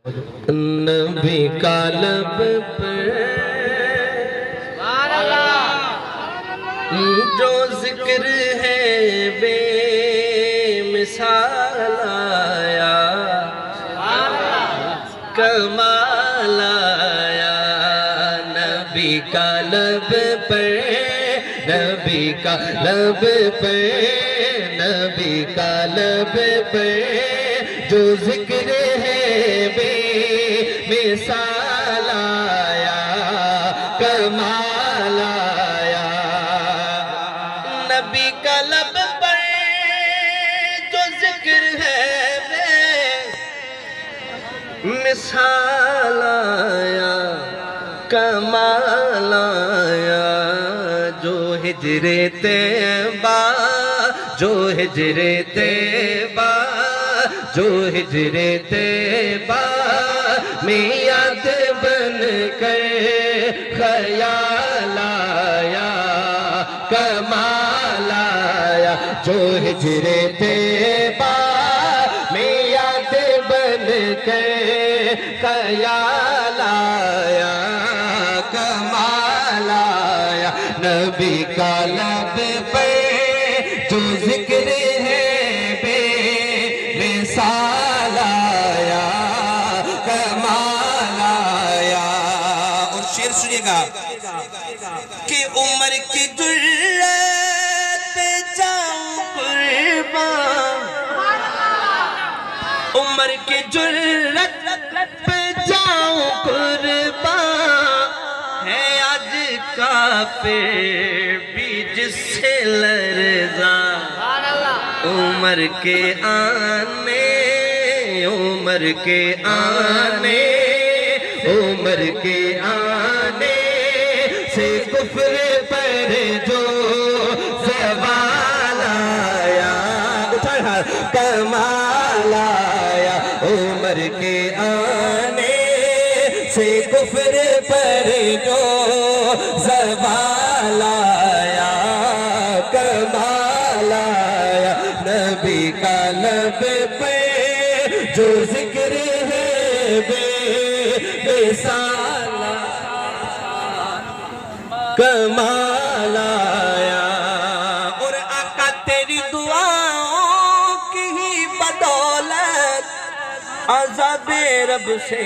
نبی کا لب پر جو ذکر ہے بے مثال آیا، کمال آیا نبی کا لب پر، نبی کا لب پر، نبی کا لب پر جو ذکر ہے بے مثال آیا، کمال آیا نبی کا لب پر جو ذکر ہے بے مثال آیا، کمال آیا جو ہجر طیبہ، جو ہجر طیبہ، جو ہجر طیبہ میں یاد بن کر خیال آیا، کمال آیا جو ہجر طیبہ میں یاد بن کر خیال آیا، کمال آیا نبی کا لب پہ جو ذکر ہے بے مثال آیا، کمال آیا۔ اور شعر سنیے گا کہ عمر کی جرات پہ جاؤں قربان، عمر کی جرات پہ جاؤں قربان، ہے آج کافر بھی جس سے لرزاں، عمر کے آنے، عمر کے آنے، عمر کے آنے سے کفر پر جو زوال آیا، اٹھائے ہاتھ، کمال آیا عمر کے آنے سے کفر پر جو زوال آیا، کمال آیا نبی کا لب پہ جو ذکر ہے بے مثال آیا، کمال آیا۔ اور آقا تیری دعاؤں کی ہی بدولت عذاب رب سے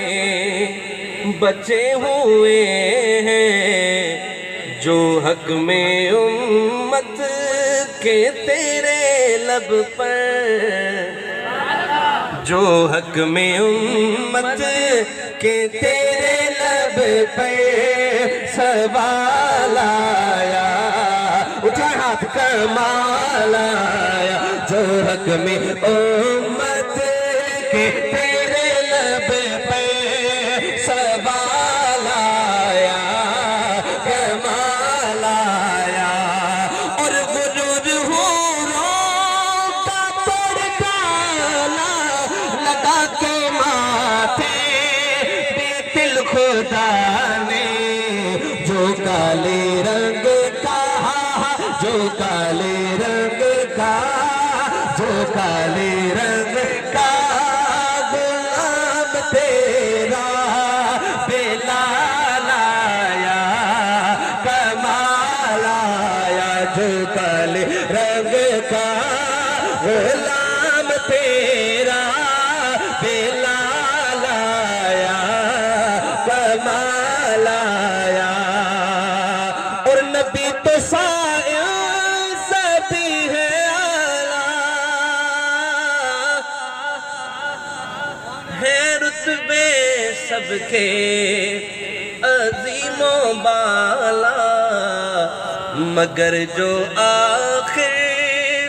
بچے ہوئے ہیں، جو حق میں امت کے تیرے لب پر، جو حق میں امت کے تیرے لب پہ سوال آیا، اٹھائے ہاتھ، کمال آیا جو حق میں امت کے تیرے لب پہ سوال آیا، کمال آیا۔ اور غرور حوروں کا پردہ لگا کے ماتھے بیت الخدا نے، جو کالے رنگ کا، جو کالے رنگ کا، جو کالے رنگ کا غلام تیرا بلال آیا، کمال آیا جو کالے رنگ کا غلام تیرا بلال آیا، کمال آیا۔ اور نبی تو سائنس بھی ہے اعلیٰ، ہے رتبے سب کے عظیم و بالا، مگر جو آخر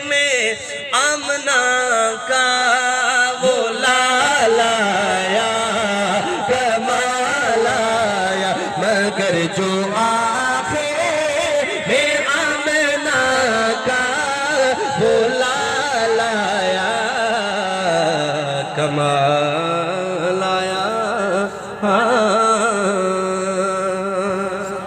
میں آمنہ کا وہ لال آیا، کمال آیا مگر جو آخر میں آمنہ کا وہ لال آیا، کمال